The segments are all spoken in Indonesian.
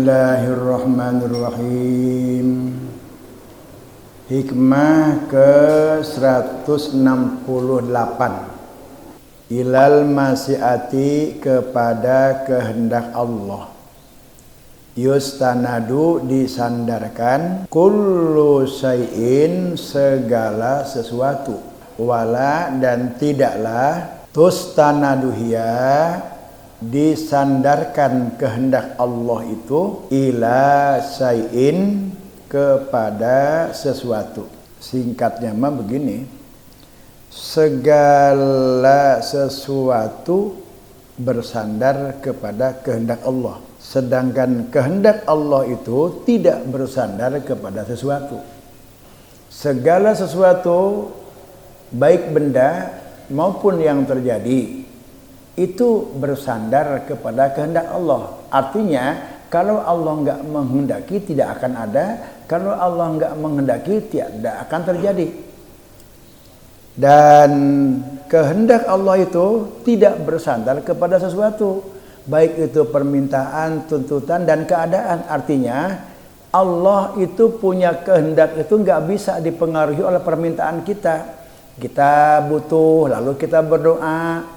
Bismillahirrahmanirrahim. Hikmah ke-168. Ilal masyiati, kepada kehendak Allah. Yustanadu, disandarkan. Kullu syai'in, segala sesuatu. Wala, dan tidaklah. Tustanaduhya, disandarkan kehendak Allah itu. Ila syai'in, kepada sesuatu. Singkatnya mah begini, segala sesuatu bersandar kepada kehendak Allah, sedangkan kehendak Allah itu tidak bersandar kepada sesuatu. Segala sesuatu, baik benda maupun yang terjadi, itu bersandar kepada kehendak Allah. Artinya, kalau Allah enggak menghendaki, tidak akan ada. Kalau Allah enggak menghendaki, tidak akan terjadi. Dan kehendak Allah itu tidak bersandar kepada sesuatu, baik itu permintaan, tuntutan, dan keadaan. Artinya, Allah itu punya kehendak itu enggak bisa dipengaruhi oleh permintaan kita. Kita butuh, lalu kita berdoa.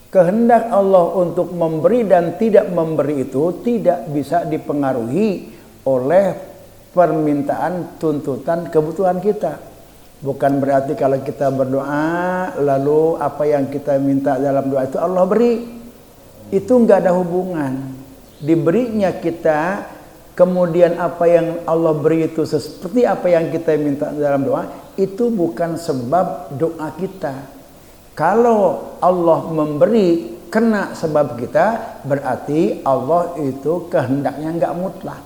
Kehendak Allah untuk memberi dan tidak memberi itu tidak bisa dipengaruhi oleh permintaan, tuntutan, kebutuhan kita. Bukan berarti kalau kita berdoa lalu apa yang kita minta dalam doa itu Allah beri. Itu enggak ada hubungan. Diberinya kita, kemudian apa yang Allah beri itu seperti apa yang kita minta dalam doa, itu bukan sebab doa kita. Kalau Allah memberi kena sebab kita, berarti Allah itu kehendaknya enggak mutlak.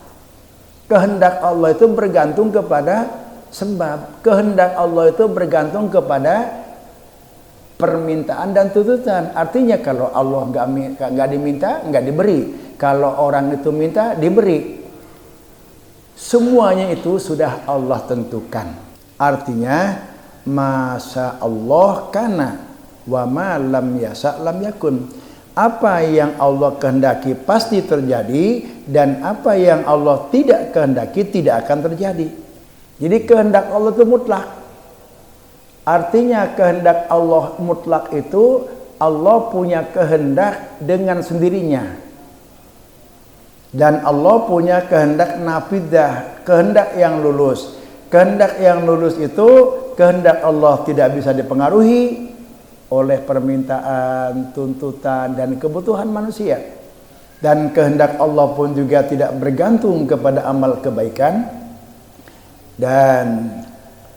Kehendak Allah itu bergantung kepada sebab. Kehendak Allah itu bergantung kepada permintaan dan tuntutan. Artinya kalau Allah enggak diminta, enggak diberi. Kalau orang itu minta, diberi. Semuanya itu sudah Allah tentukan. Artinya, masya Allah kana, wa ma lam yasa lam yakun. Apa yang Allah kehendaki pasti terjadi, dan apa yang Allah tidak kehendaki tidak akan terjadi. Jadi kehendak Allah itu mutlak. Artinya kehendak Allah mutlak itu, Allah punya kehendak dengan sendirinya. Dan Allah punya kehendak nafidah, kehendak yang lulus. Kehendak yang lulus itu kehendak Allah tidak bisa dipengaruhi oleh permintaan, tuntutan, dan kebutuhan manusia. Dan kehendak Allah pun juga tidak bergantung kepada amal kebaikan. Dan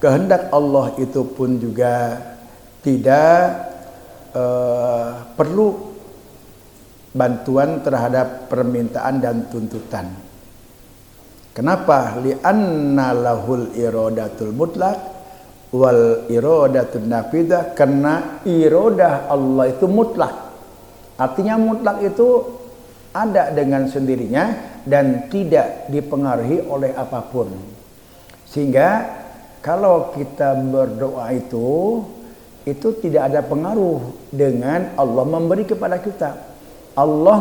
kehendak Allah itu pun juga tidak perlu bantuan terhadap permintaan dan tuntutan. Kenapa? Li'anna lahul iradatul mutlak wal iradatun nafidah, karena iradah Allah itu mutlak. Artinya mutlak itu ada dengan sendirinya dan tidak dipengaruhi oleh apapun. Sehingga kalau kita berdoa itu tidak ada pengaruh dengan Allah memberi kepada kita. Allah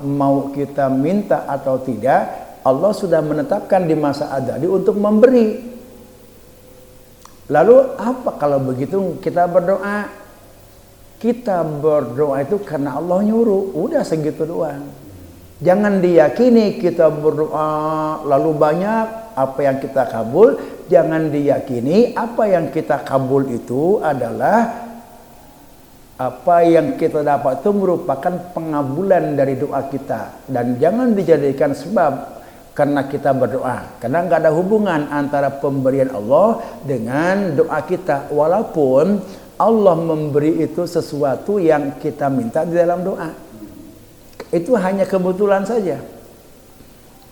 mau kita minta atau tidak, Allah sudah menetapkan di masa azali untuk memberi. Lalu apa kalau begitu kita berdoa? Kita berdoa itu karena Allah nyuruh, udah segitu doang. Jangan diyakini kita berdoa lalu banyak apa yang kita kabul. Jangan diyakini apa yang kita kabul itu adalah apa yang kita dapat itu merupakan pengabulan dari doa kita. Dan jangan dijadikan sebab karena kita berdoa, karena nggak ada hubungan antara pemberian Allah dengan doa kita. Walaupun Allah memberi itu sesuatu yang kita minta di dalam doa, itu hanya kebetulan saja.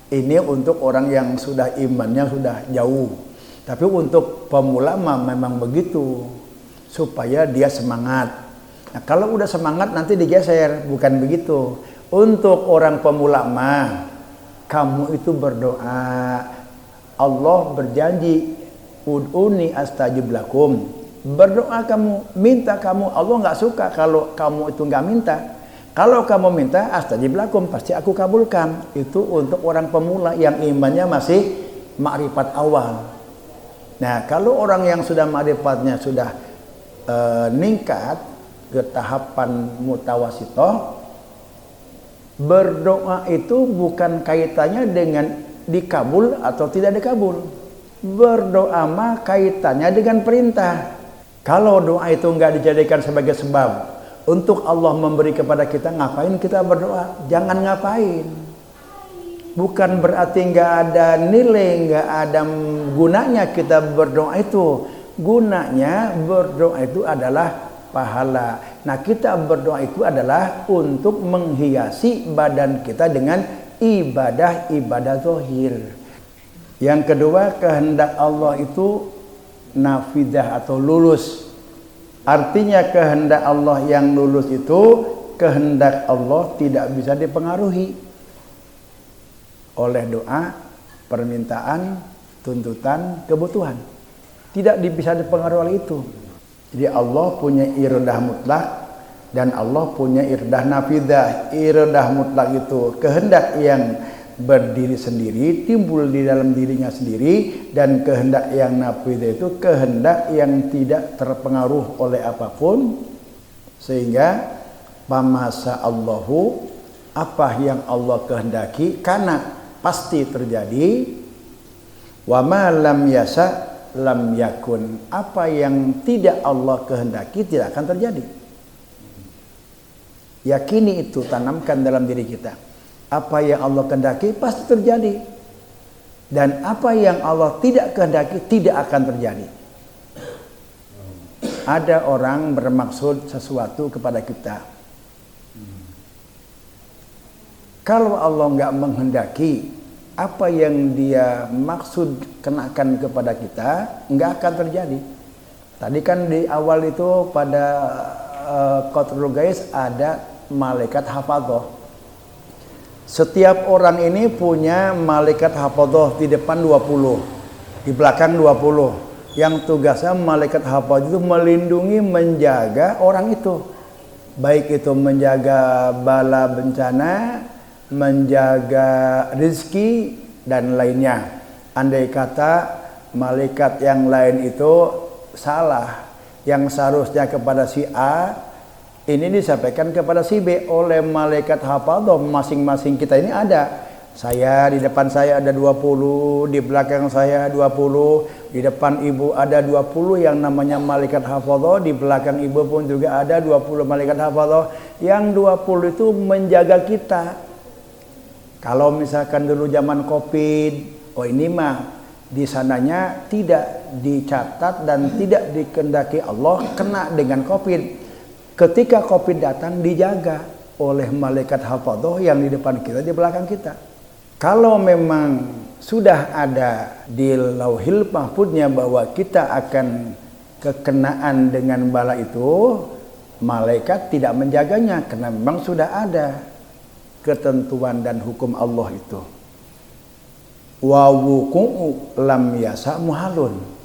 Ini untuk orang yang sudah imannya sudah jauh. Tapi untuk pemula memang begitu, supaya dia semangat. Nah, kalau udah semangat nanti digeser, bukan begitu. Untuk orang pemula kamu itu berdoa, Allah berjanji, ud'uni astajib lakum. Berdoa kamu, minta kamu. Allah nggak suka kalau kamu itu nggak minta. Kalau kamu minta astajib lakum, pasti aku kabulkan. Itu untuk orang pemula yang imannya masih makrifat awal. Nah, kalau orang yang sudah makrifatnya sudah meningkat ke tahapan mutawasitoh, berdoa itu bukan kaitannya dengan dikabul atau tidak dikabul. Berdoa mah kaitannya dengan perintah. Kalau doa itu enggak dijadikan sebagai sebab untuk Allah memberi kepada kita, ngapain kita berdoa? Jangan ngapain. Bukan berarti enggak ada nilai, enggak ada gunanya kita berdoa itu. Gunanya berdoa itu adalah pahala. Nah, kita berdoa itu adalah untuk menghiasi badan kita dengan ibadah-ibadah zahir. Yang kedua, kehendak Allah itu nafidah atau lulus. Artinya kehendak Allah yang lulus itu kehendak Allah tidak bisa dipengaruhi oleh doa, permintaan, tuntutan, kebutuhan. Tidak bisa dipengaruhi oleh itu. Jadi Allah punya iradah mutlak dan Allah punya iradah nafidah. Iradah mutlak itu kehendak yang berdiri sendiri, timbul di dalam dirinya sendiri, dan kehendak yang nafidah itu kehendak yang tidak terpengaruh oleh apapun, sehingga pamasa Allahu, apa yang Allah kehendaki karena pasti terjadi, wa ma lam yasa lam yakun, apa yang tidak Allah kehendaki tidak akan terjadi. Yakini itu, tanamkan dalam diri kita. Apa yang Allah kehendaki pasti terjadi, dan apa yang Allah tidak kehendaki tidak akan terjadi. Ada orang bermaksud sesuatu kepada kita. Kalau Allah nggak menghendaki, apa yang dia maksud kenakan kepada kita nggak akan terjadi. Tadi kan di awal itu pada Qatrul Gais ada malaikat hafadzah. Setiap orang ini punya malaikat hafadzah, di depan 20, di belakang 20. Yang tugasnya malaikat hafadzah itu melindungi, menjaga orang itu. Baik itu menjaga bala bencana, menjaga rezeki dan lainnya. Andai kata malaikat yang lain itu salah, yang seharusnya kepada si A, ini disampaikan kepada si B oleh malaikat hafadzah. Masing-masing kita ini ada. Saya, di depan saya ada 20, di belakang saya 20, di depan ibu ada 20 yang namanya malaikat hafadzah, di belakang ibu pun juga ada 20 malaikat hafadzah. Yang 20 itu menjaga kita. Kalau misalkan dulu zaman Covid, oh ini mah di sananya tidak dicatat dan tidak dikehendaki Allah kena dengan Covid. Ketika Covid datang, dijaga oleh malaikat hafadzah yang di depan kita, di belakang kita. Kalau memang sudah ada di lauhil mahfudnya bahwa kita akan kekenaan dengan bala itu, malaikat tidak menjaganya karena memang sudah ada ketentuan dan hukum Allah itu. Wa wuqu'u lam yasa muhalun.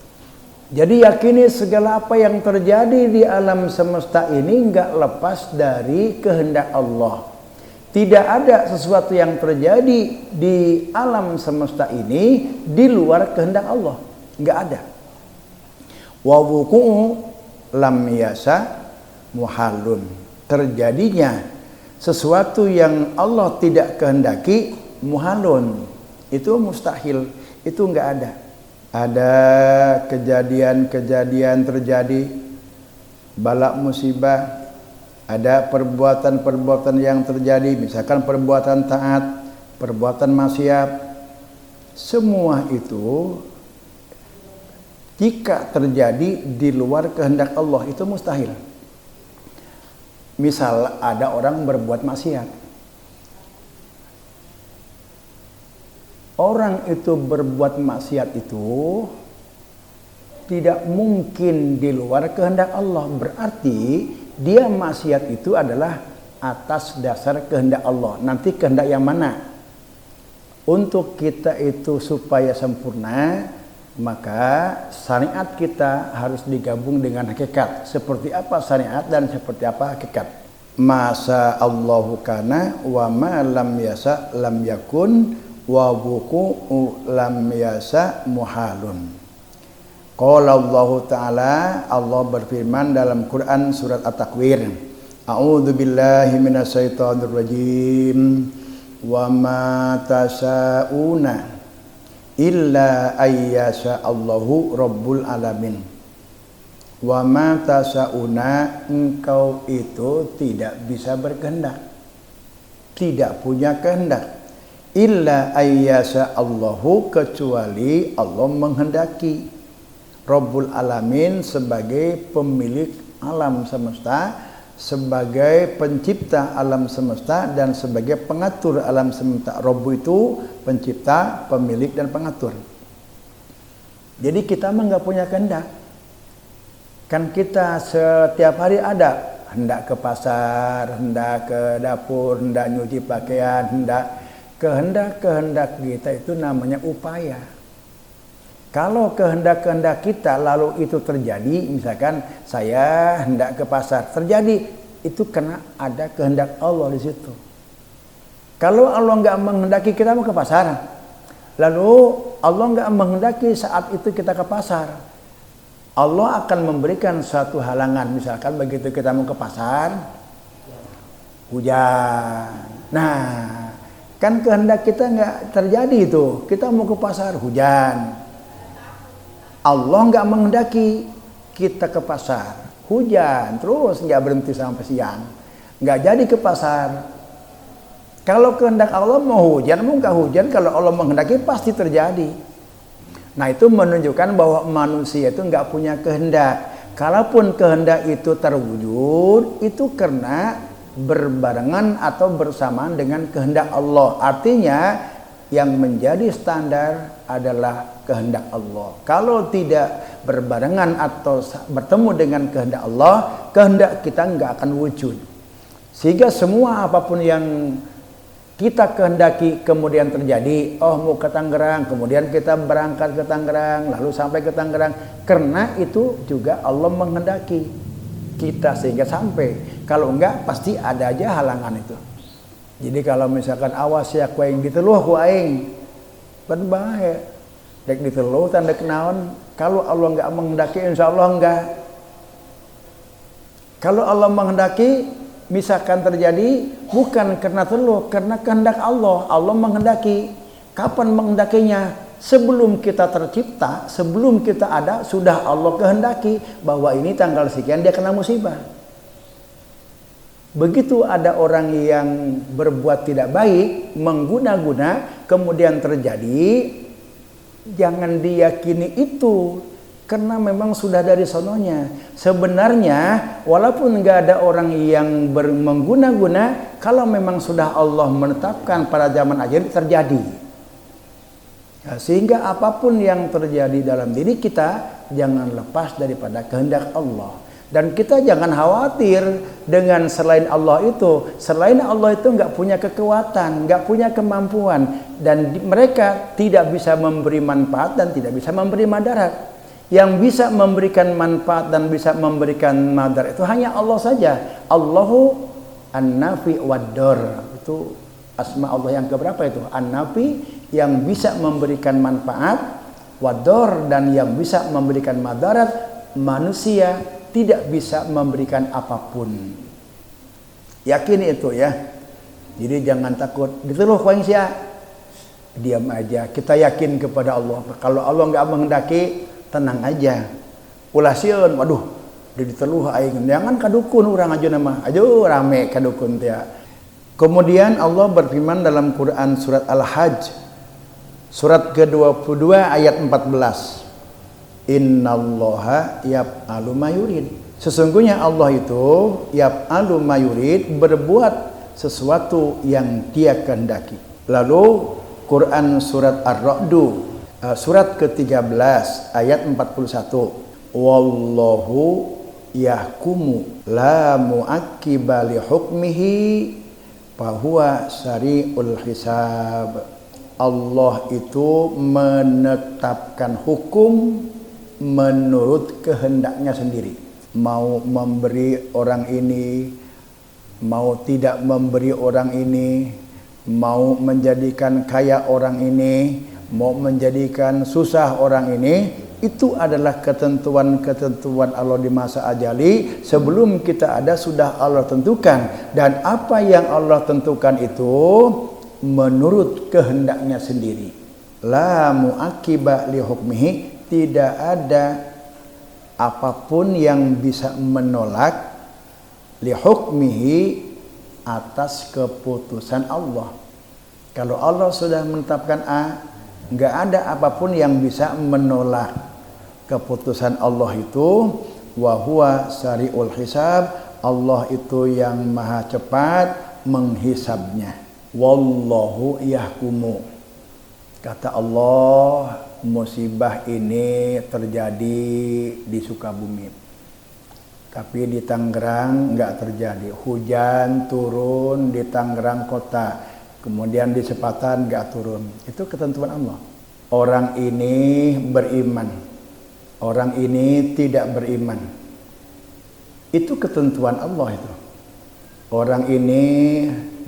Jadi yakini segala apa yang terjadi di alam semesta ini enggak lepas dari kehendak Allah. Tidak ada sesuatu yang terjadi di alam semesta ini di luar kehendak Allah. Enggak ada. Wa wuqu'u lam yasa muhalun. Terjadinya sesuatu yang Allah tidak kehendaki muhalun. Itu mustahil. Itu enggak ada. Ada kejadian-kejadian terjadi, bala musibah, ada perbuatan-perbuatan yang terjadi, misalkan perbuatan taat, perbuatan maksiat. Semua itu jika terjadi di luar kehendak Allah itu mustahil. Misal ada orang berbuat maksiat. Orang itu berbuat maksiat itu tidak mungkin di luar kehendak Allah. Berarti dia maksiat itu adalah atas dasar kehendak Allah. Nanti kehendak yang mana? Untuk kita itu supaya sempurna, maka syariat kita harus digabung dengan hakikat. Seperti apa syariat dan seperti apa hakikat. masa Allahu kana wa ma lam yasa lam yakun wa wuqu'u lam yasa muhalun. Qala Allah Ta'ala, Allah berfirman dalam Quran surat At-Takwir, A'udzu billahi minasyaitonir rajim, wa ma tasyauna illa ayyasha Allahu rabbul alamin. Wa ma tasyauna, engkau itu tidak bisa berkehendak, tidak punya kehendak, illa ayyasha Allahu, kecuali Allah menghendaki. Rabbul alamin, sebagai pemilik alam semesta, sebagai pencipta alam semesta dan sebagai pengatur alam semesta. Rabb itu pencipta, pemilik dan pengatur. Jadi kita mah nggak punya kehendak. Kan kita setiap hari ada hendak ke pasar, hendak ke dapur, hendak nyuci pakaian, hendak kehendak kita itu namanya upaya. Kalau kehendak-kehendak kita lalu itu terjadi, misalkan saya hendak ke pasar, terjadi, itu karena ada kehendak Allah di situ. Kalau Allah nggak menghendaki kita mau ke pasar, lalu Allah nggak menghendaki saat itu kita ke pasar, Allah akan memberikan suatu halangan. Misalkan begitu kita mau ke pasar, hujan. Nah, kan kehendak kita nggak terjadi itu. Kita mau ke pasar, hujan. Allah nggak menghendaki kita ke pasar, hujan terus nggak berhenti sampai siang, nggak jadi ke pasar. Kalau kehendak Allah mau hujan, mau nggak hujan, kalau Allah menghendaki pasti terjadi. Nah, itu menunjukkan bahwa manusia itu nggak punya kehendak. Kalaupun kehendak itu terwujud, itu karena berbarengan atau bersamaan dengan kehendak Allah. Artinya yang menjadi standar adalah kehendak Allah. Kalau tidak berbarengan atau bertemu dengan kehendak Allah, kehendak kita nggak akan wujud. Sehingga semua apapun yang kita kehendaki kemudian terjadi, oh mau ke Tangerang, kemudian kita berangkat ke Tangerang, lalu sampai ke Tangerang, karena itu juga Allah menghendaki kita sehingga sampai. Kalau enggak pasti ada aja halangan itu. Jadi kalau misalkan awas ya ku aing diteluh ku aing, berbahaya. Dek diteluh tanda kenaon, kalau Allah enggak menghendaki insya Allah enggak. Kalau Allah menghendaki, misalkan terjadi bukan karena teluh, karena kehendak Allah. Allah menghendaki. Kapan menghendakinya? Sebelum kita tercipta, sebelum kita ada, sudah Allah kehendaki bahwa ini tanggal sekian dia kena musibah. Begitu ada orang yang berbuat tidak baik, mengguna-guna, kemudian terjadi, jangan diyakini itu, karena memang sudah dari sononya. Sebenarnya, walaupun nggak ada orang yang mengguna-guna, kalau memang sudah Allah menetapkan pada zaman akhir terjadi. Ya, sehingga apapun yang terjadi dalam diri kita, jangan lepas daripada kehendak Allah. Dan kita jangan khawatir dengan selain Allah itu. Selain Allah itu nggak punya kekuatan, nggak punya kemampuan. Dan mereka tidak bisa memberi manfaat dan tidak bisa memberi madarat. Yang bisa memberikan manfaat dan bisa memberikan madarat itu hanya Allah saja. Allahu an-nafi wad-dar. Itu asma Allah yang keberapa itu? An-nafi, yang bisa memberikan manfaat, wad-dar, dan yang bisa memberikan madarat. Manusia tidak bisa memberikan apapun. Yakin itu ya. Jadi jangan takut diteluh ku aing sia. Diam aja. Kita yakin kepada Allah. Kalau Allah enggak menghendaki, tenang aja. Ulah sieun, waduh, diteluh aing. Jangan kadukun urang aja nama. Ajo rame kadukun teh. Kemudian Allah berfirman dalam Quran surat Al-Hajj surat ke-22 ayat 14. Innallaha yaf'alu ma yurid. Sesungguhnya Allah itu yaf'alu ma yurid, berbuat sesuatu yang Dia kehendaki. Lalu Quran surat Ar-Ra'd surat ke-13 ayat 41. Wallahu yahkumu la mu'aqqiba li hukmihi fahuwa sari'ul hisab. Allah itu menetapkan hukum menurut kehendaknya sendiri. Mau memberi orang ini mau tidak memberi orang ini, mau menjadikan kaya orang ini, mau menjadikan susah orang ini, itu adalah ketentuan-ketentuan Allah di masa ajali. Sebelum kita ada sudah Allah tentukan, dan apa yang Allah tentukan itu menurut kehendaknya sendiri. La mu'aqiba li hukmihi, tidak ada apapun yang bisa menolak li hukmihi, atas keputusan Allah. Kalau Allah sudah menetapkan A, nggak ada apapun yang bisa menolak keputusan Allah itu. Wa huwa sari'ul hisab, Allah itu yang maha cepat menghisabnya. Wallahu yahkumu, kata Allah, musibah ini terjadi di Sukabumi, tapi di Tangerang nggak terjadi. Hujan turun di Tangerang kota, kemudian di Sepatan nggak turun. Itu ketentuan Allah. Orang ini beriman, orang ini tidak beriman. Itu ketentuan Allah itu. Orang ini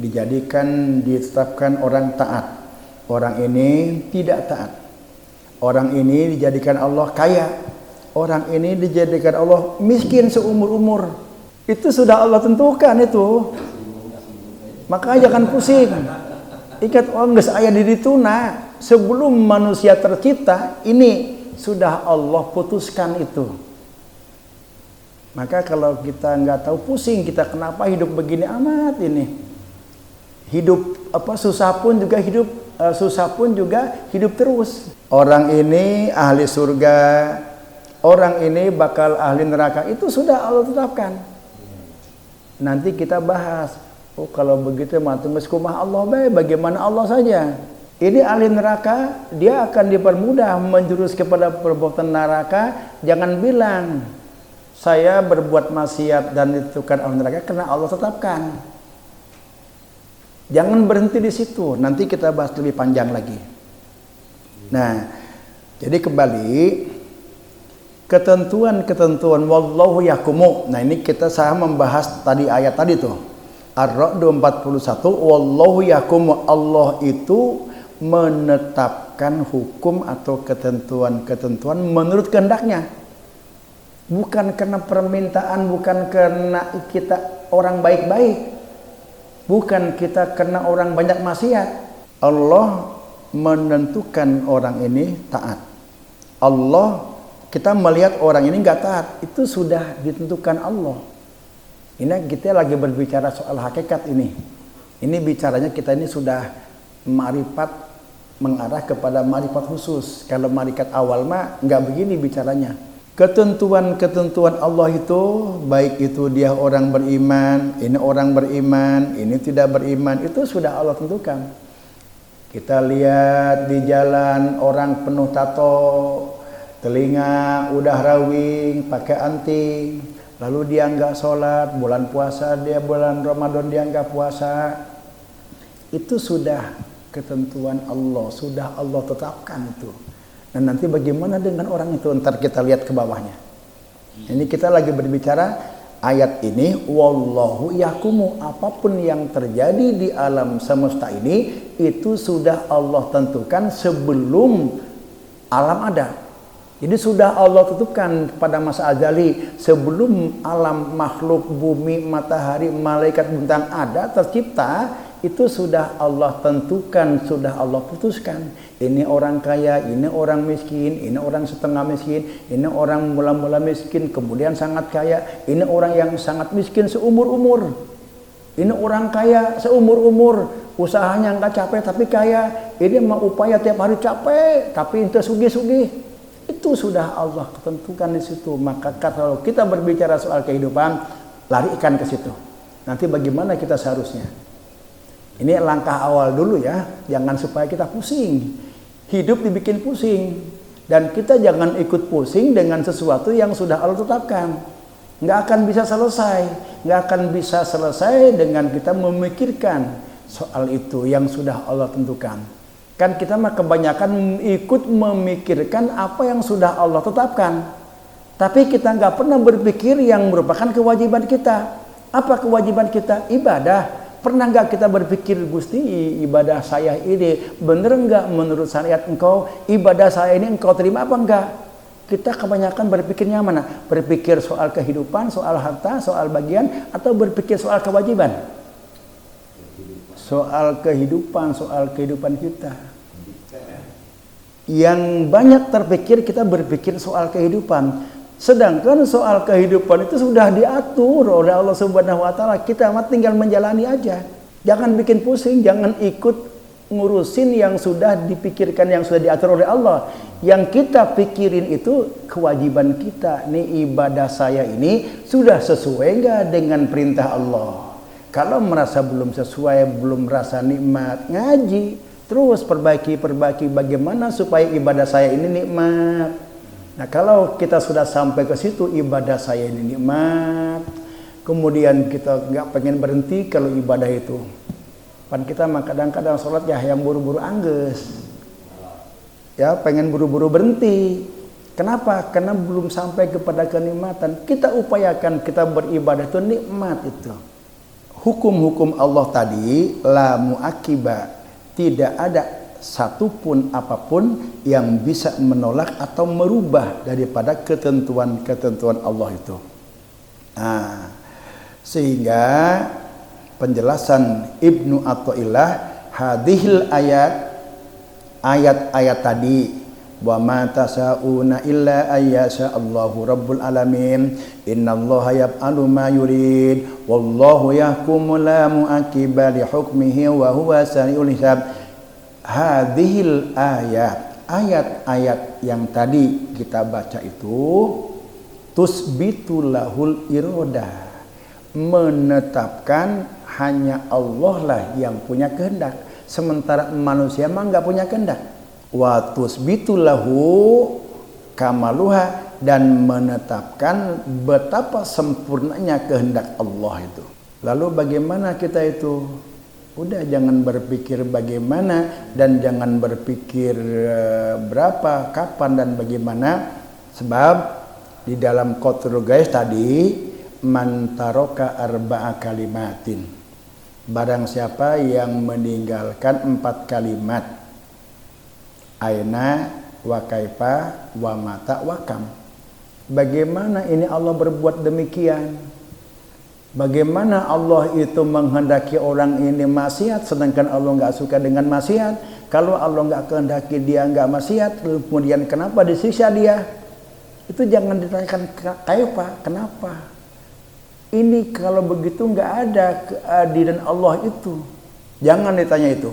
ditetapkan orang taat, orang ini tidak taat. Orang ini dijadikan Allah kaya, orang ini dijadikan Allah miskin seumur-umur. Itu sudah Allah tentukan itu. Maka jangan pusing. Ikat geus aya di dituna. Sebelum manusia tercipta, ini sudah Allah putuskan itu. Maka kalau kita nggak tahu, pusing kita, kenapa hidup begini amat ini. Hidup susah pun juga hidup terus. Orang ini ahli surga, orang ini bakal ahli neraka, itu sudah Allah tetapkan. Nanti kita bahas, oh kalau begitu matumis kumah Allah, bagaimana Allah saja. Ini ahli neraka, dia akan dipermudah menjurus kepada perbuatan neraka. Jangan bilang saya berbuat maksiat dan itu kan ahli neraka, karena Allah tetapkan. Jangan berhenti di situ, nanti kita bahas lebih panjang lagi. Nah, jadi kembali ketentuan-ketentuan wallahu yahkumu. Nah, ini kita sama membahas tadi ayat tadi tuh. Ar-Ra'd 41, wallahu yahkumu, Allah itu menetapkan hukum atau ketentuan-ketentuan menurut kehendaknya. Bukan karena permintaan, bukan karena kita orang baik-baik, bukan kita karena orang banyak maksiat. Allah menentukan orang ini taat. Allah, kita melihat orang ini nggak taat, itu sudah ditentukan Allah. Ini kita lagi berbicara soal hakikat ini. Ini bicaranya kita ini sudah ma'rifat, mengarah kepada ma'rifat khusus. Kalau ma'rifat awal mah nggak begini bicaranya. Ketentuan-ketentuan Allah itu, baik itu dia orang beriman, ini tidak beriman, itu sudah Allah tentukan. Kita lihat di jalan orang penuh tato, telinga udah rawing, pakai anting, lalu dia nggak sholat, bulan puasa dia, bulan Ramadan dia nggak puasa. Itu sudah ketentuan Allah, sudah Allah tetapkan itu. Dan nanti bagaimana dengan orang itu, ntar kita lihat ke bawahnya. Ini kita lagi berbicara ayat ini, wallahu yahkumu, apapun yang terjadi di alam semesta ini itu sudah Allah tentukan sebelum alam ada. Jadi sudah Allah tentukan pada masa ajali, sebelum alam makhluk bumi, matahari, malaikat, bintang ada tercipta, itu sudah Allah tentukan, sudah Allah putuskan. Ini orang kaya, ini orang miskin, ini orang setengah miskin, ini orang mula-mula miskin, kemudian sangat kaya, ini orang yang sangat miskin seumur-umur. Ini orang kaya seumur-umur, usahanya nggak capek tapi kaya. Ini mau upaya tiap hari capek, tapi itu sugih-sugih. Itu sudah Allah tentukan di situ. Maka kalau kita berbicara soal kehidupan, larikan ke situ. Nanti bagaimana kita seharusnya? Ini langkah awal dulu ya, jangan supaya kita pusing. Hidup dibikin pusing. Dan kita jangan ikut pusing dengan sesuatu yang sudah Allah tetapkan. Nggak akan bisa selesai. Nggak akan bisa selesai dengan kita memikirkan soal itu yang sudah Allah tentukan. Kan kita mah kebanyakan ikut memikirkan apa yang sudah Allah tetapkan. Tapi kita nggak pernah berpikir yang merupakan kewajiban kita. Apa kewajiban kita? Ibadah. Pernah nggak kita berpikir, Gusti, ibadah saya ini bener nggak menurut syariat engkau? Ibadah saya ini engkau terima apa enggak? Kita kebanyakan berpikirnya mana? Berpikir soal kehidupan, soal harta, soal bagian, atau berpikir soal kewajiban? Soal kehidupan kita. Yang banyak terpikir, kita berpikir soal kehidupan. Sedangkan soal kehidupan itu sudah diatur oleh Allah Subhanahu wa taala. Kita mah tinggal menjalani aja. Jangan bikin pusing, jangan ikut ngurusin yang sudah dipikirkan, yang sudah diatur oleh Allah. Yang kita pikirin itu kewajiban kita. Nih, ibadah saya ini sudah sesuai enggak dengan perintah Allah? Kalau merasa belum sesuai, belum merasa nikmat, ngaji, terus perbaiki bagaimana supaya ibadah saya ini nikmat. Nah, kalau kita sudah sampai ke situ, ibadah saya ini nikmat, kemudian kita nggak pengen berhenti kalau ibadah itu. Pan kita mah kadang-kadang sholat ya yang buru-buru angges, ya pengen buru-buru berhenti. Kenapa? Karena belum sampai kepada kenikmatan. Kita upayakan kita beribadah itu nikmat itu. Hukum-hukum Allah tadi la muakiba, tidak ada satupun apapun yang bisa menolak atau merubah daripada ketentuan-ketentuan Allah itu. Nah, sehingga penjelasan Ibnu Athaillah hadhil ayat tadi, wa ma tasyauna illa ayyasha Allahu rabbul alamin, innallaha yaf'alu ma yurid, wallahu yahkumu la mu'aqiba li hukmihi wa huwa sari'ul hisab. Hadhil ayat-ayat yang tadi kita baca itu tusbitu lahul irodah, menetapkan hanya Allah lah yang punya kehendak, sementara manusia mah nggak punya kehendak. Wa tusbitu lahu kamaluha, dan menetapkan betapa sempurnanya kehendak Allah itu. Lalu bagaimana kita itu? Udah, jangan berpikir bagaimana dan jangan berpikir berapa, kapan dan bagaimana. Sebab di dalam Qatrul Ghais tadi, man taroka arba'a kalimatin, barang siapa yang meninggalkan 4 kalimat, aina wa kaifa wa mata wa kam. Bagaimana ini Allah berbuat demikian? Bagaimana Allah itu menghendaki orang ini maksiat sedangkan Allah nggak suka dengan maksiat? Kalau Allah nggak kehendaki dia nggak maksiat, kemudian kenapa disiksa dia? Itu jangan ditanyakan kaifa, kenapa? Ini kalau begitu nggak ada keadilan Allah itu. Jangan ditanya itu.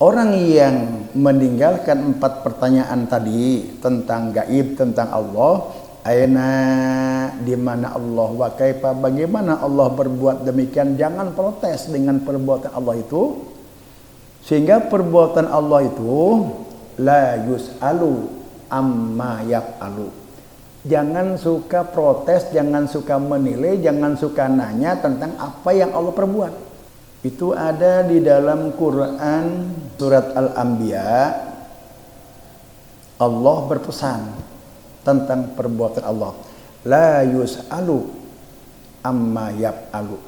Orang yang meninggalkan 4 pertanyaan tadi tentang gaib, tentang Allah, aina, di mana Allah, wa kaifa, bagaimana Allah berbuat demikian, jangan protes dengan perbuatan Allah itu. Sehingga perbuatan Allah itu la yus'alu amma yaf'alu. Jangan suka protes, jangan suka menilai, jangan suka nanya tentang apa yang Allah perbuat. Itu ada di dalam Quran surat Al-Anbiya. Allah berpesan tentang perbuatan Allah. La yus'alu amma yaf'alu.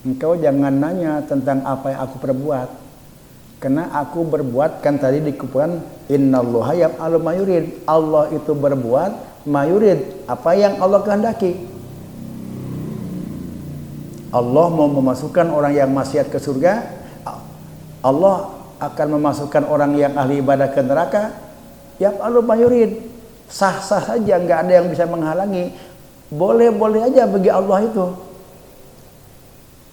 Engkau jangan nanya tentang apa yang aku perbuat. Karena aku berbuat, kan tadi di Quran, innallaha yaf'alu ma yurid. Allah itu berbuat ma yurid, apa yang Allah kehendaki. Allah mau memasukkan orang yang maksiat ke surga. Allah akan memasukkan orang yang ahli ibadah ke neraka. Yaf'alu ma yurid. Sah-sah saja, nggak ada yang bisa menghalangi. Boleh-boleh aja bagi Allah itu.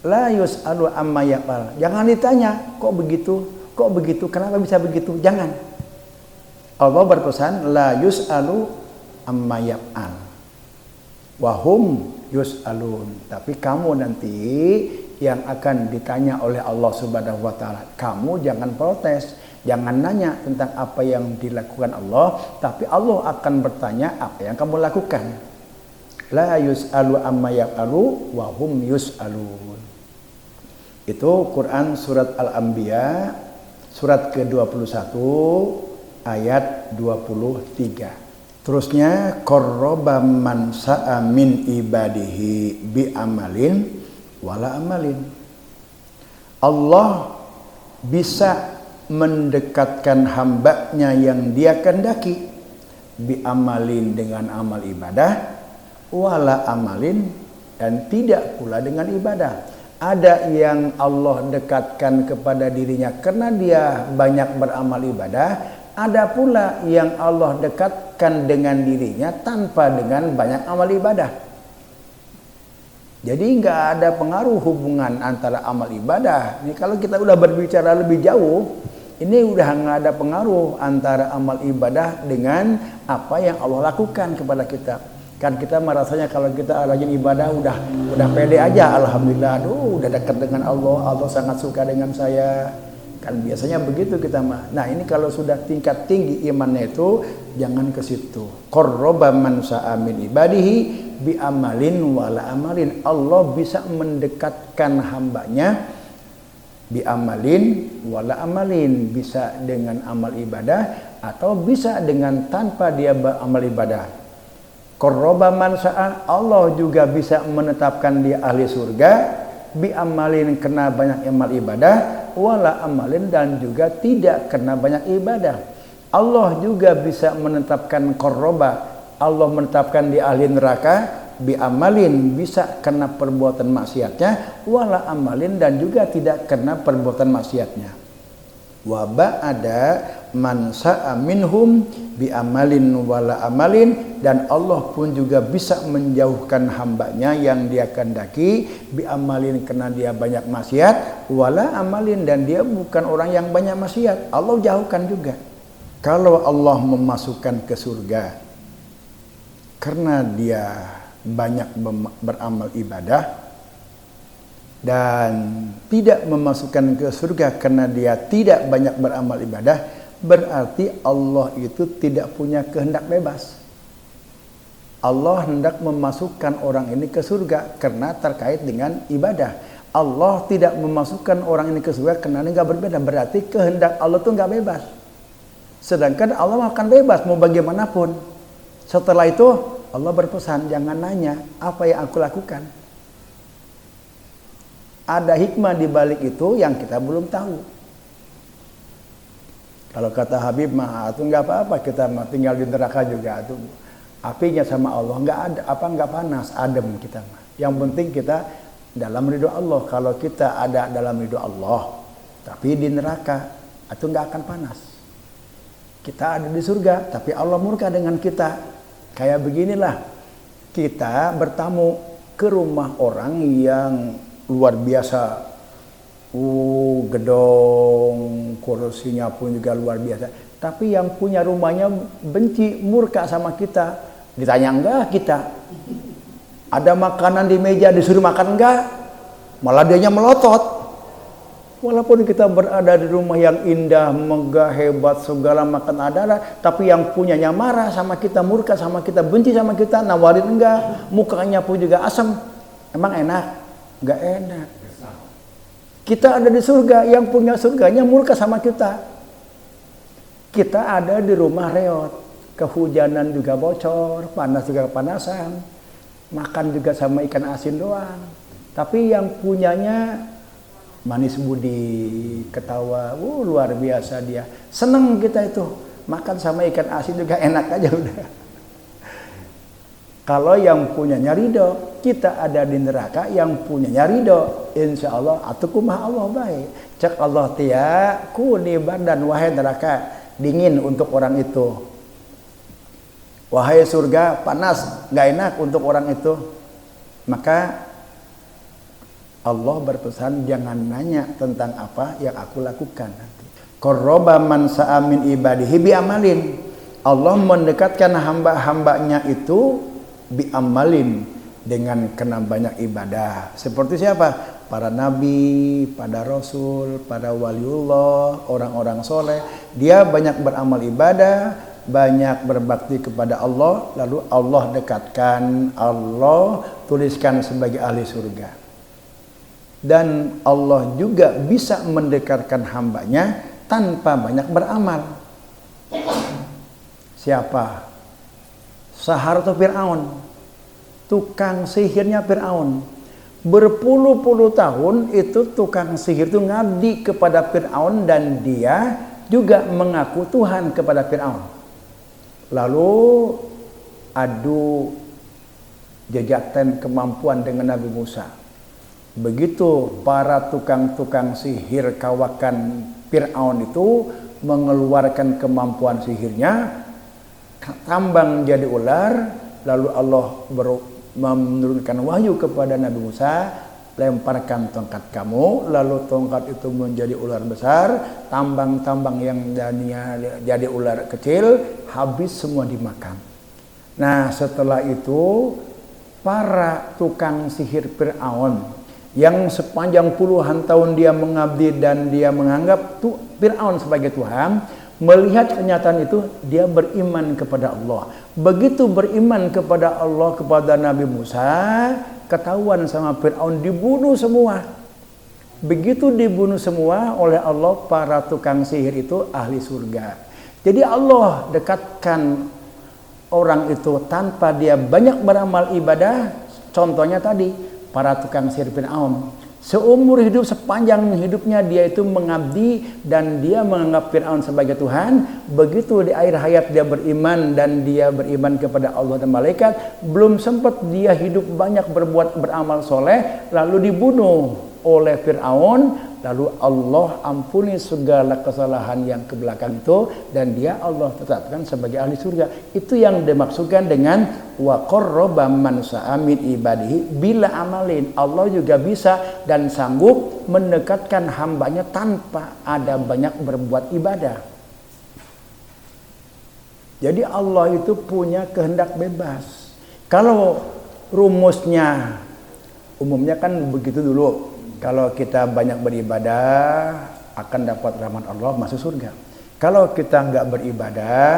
La yus'alu amma yaf'al. Jangan ditanya, kok begitu, kenapa bisa begitu? Jangan. Allah berpesan, la yus'alu amma yaf'al, wahum yus'alun. Tapi kamu nanti yang akan ditanya oleh Allah Subhanahu wa taala. Kamu jangan protes, jangan nanya tentang apa yang dilakukan Allah, tapi Allah akan bertanya apa yang kamu lakukan. La yus'alu amma yaf'alu wa hum yus'alun. Itu Quran surat Al-Anbiya surat ke-21 ayat 23. Terusnya qarraba man sa'a min ibadihi bi amalin wala amalin. Allah bisa mendekatkan hambanya yang dia kehendaki bi amalin dengan amal ibadah wala amalin dan tidak pula dengan ibadah. Ada yang Allah dekatkan kepada dirinya karena dia banyak beramal ibadah, ada pula yang Allah dekatkan dengan dirinya tanpa dengan banyak amal ibadah. Jadi nggak ada pengaruh hubungan antara amal ibadah. Ini kalau kita udah berbicara lebih jauh, ini udah nggak ada pengaruh antara amal ibadah dengan apa yang Allah lakukan kepada kita. Kan kita merasanya kalau kita rajin ibadah udah pede aja, alhamdulillah, aduh udah dekat dengan Allah, Allah sangat suka dengan saya. Kan biasanya begitu kita mah. Nah, ini kalau sudah tingkat tinggi imannya itu jangan ke situ. Qarraba man sa'a min ibadihi bi amalin wala amalin. Allah bisa mendekatkan hambanya bi amalin wala amalin, bisa dengan amal ibadah atau bisa dengan tanpa dia beramal ibadah. Qarraba man sa'a, Allah juga bisa menetapkan dia ahli surga bi amalin kena banyak amal ibadah wala amalin dan juga tidak kena banyak ibadah. Allah juga bisa menetapkan qarraba, Allah menetapkan di ahli neraka bi amalin, bisa kena perbuatan maksiatnya wala amalin dan juga tidak kena perbuatan maksiatnya. Wa ba'ada man sa'a minhum bi amalin wala amalin, dan Allah pun juga bisa menjauhkan hambanya yang dia kehendaki bi amalin karena dia banyak maksiat wala amalin dan dia bukan orang yang banyak maksiat, Allah jauhkan juga. Kalau Allah memasukkan ke surga karena dia banyak beramal ibadah dan tidak memasukkan ke surga karena dia tidak banyak beramal ibadah, berarti Allah itu tidak punya kehendak bebas. Allah hendak memasukkan orang ini ke surga karena terkait dengan ibadah. Allah tidak memasukkan orang ini ke surga karena ini nggak berbeda, berarti kehendak Allah itu nggak bebas. Sedangkan Allah akan bebas mau bagaimanapun. Setelah itu Allah berpesan, jangan nanya apa yang aku lakukan. Ada hikmah di balik itu yang kita belum tahu. Kalau kata Habib mah itu nggak apa-apa, kita mah tinggal di neraka juga, itu apinya sama Allah nggak ada apa, nggak panas, adem kita mah. Yang penting kita dalam ridho Allah. Kalau kita ada dalam ridho Allah tapi di neraka itu nggak akan panas. Kita ada di surga tapi Allah murka dengan kita. Kayak beginilah, kita bertamu ke rumah orang yang luar biasa, gedong, kursinya pun juga luar biasa. Tapi yang punya rumahnya benci, murka sama kita. Ditanya enggak kita, ada makanan di meja disuruh makan enggak, malah dianya melotot. Walaupun kita berada di rumah yang indah, megah, hebat, segala makan ada, tapi yang punyanya marah sama kita, murka sama kita, benci sama kita, nawarin enggak, mukanya pun juga asam. Emang enak? Enggak enak. Kita ada di surga, yang punya surganya murka sama kita. Kita ada di rumah reot, kehujanan juga bocor, panas juga kepanasan, makan juga sama ikan asin doang. Tapi yang punyanya manis budi, ketawa, luar biasa dia. Seneng kita itu, makan sama ikan asin juga enak aja udah. Kalau yang punyanya ridho, kita ada di neraka, yang punyanya ridho, insya Allah atukumah Allah baik. Cek Allah tia, kuni dan wahai neraka, dingin untuk orang itu. Wahai surga, panas, gak enak untuk orang itu. Maka Allah berpesan, jangan nanya tentang apa yang aku lakukan nanti. Qarraba man sa'a min ibadihi bi amalin. Allah mendekatkan hamba-hambanya itu bi amalin, dengan kena banyak ibadah. Seperti siapa? Para nabi, para rasul, para waliullah, orang-orang soleh. Dia banyak beramal ibadah, banyak berbakti kepada Allah, lalu Allah dekatkan, Allah tuliskan sebagai ahli surga. Dan Allah juga bisa mendekatkan hambanya tanpa banyak beramal. Siapa Saharatu Fir'aun, tukang sihirnya Fir'aun. Berpuluh-puluh tahun itu tukang sihir itu ngabdi kepada Fir'aun dan dia juga mengaku Tuhan kepada Fir'aun. Lalu adu jajakan kemampuan dengan Nabi Musa. Begitu para tukang-tukang sihir kawakan Fir'aun itu mengeluarkan kemampuan sihirnya, tambang jadi ular, lalu Allah menurunkan wahyu kepada Nabi Musa, lemparkan tongkat kamu, lalu tongkat itu menjadi ular besar, tambang-tambang yang jadi ular kecil, habis semua dimakan. Nah, setelah itu para tukang sihir Fir'aun yang sepanjang puluhan tahun dia mengabdi dan dia menganggap Fir'aun sebagai Tuhan, melihat kenyataan itu, dia beriman kepada Allah. Begitu beriman kepada Allah, kepada Nabi Musa, ketahuan sama Fir'aun, dibunuh semua. Begitu dibunuh semua oleh Allah, para tukang sihir itu ahli surga. Jadi Allah dekatkan orang itu tanpa dia banyak beramal ibadah. Contohnya tadi, para tukang sihir Fir'aun. Seumur hidup, sepanjang hidupnya dia itu mengabdi dan dia menganggap Fir'aun sebagai Tuhan. Begitu di akhir hayat dia beriman dan dia beriman kepada Allah dan malaikat. Belum sempat dia hidup banyak beramal soleh, lalu dibunuh oleh Fir'aun. Lalu Allah ampuni segala kesalahan yang ke belakang itu dan dia Allah tetapkan sebagai ahli surga. Itu yang dimaksudkan dengan wa qarraba man sa'a min ibadihi bila amalin. Allah juga bisa dan sanggup mendekatkan hambanya tanpa ada banyak berbuat ibadah. Jadi Allah itu punya kehendak bebas. Kalau rumusnya umumnya kan begitu dulu. Kalau kita banyak beribadah akan dapat rahmat Allah, masuk surga. Kalau kita nggak beribadah,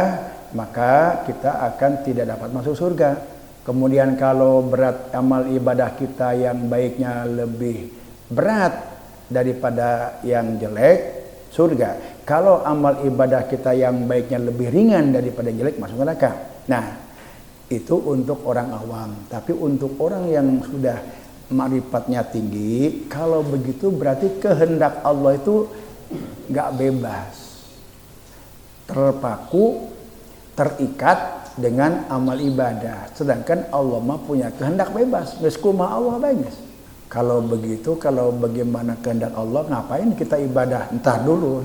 maka kita akan tidak dapat masuk surga. Kemudian kalau berat amal ibadah kita yang baiknya lebih berat daripada yang jelek, surga. Kalau amal ibadah kita yang baiknya lebih ringan daripada yang jelek, masuk neraka. Nah, itu untuk orang awam. Tapi untuk orang yang sudah makrifatnya tinggi, kalau begitu berarti kehendak Allah itu nggak bebas, terpaku, terikat dengan amal ibadah. Sedangkan Allah mah punya kehendak bebas, meskuma Allah bebas. Kalau begitu, kalau bagaimana kehendak Allah, ngapain kita ibadah? Entah dulu.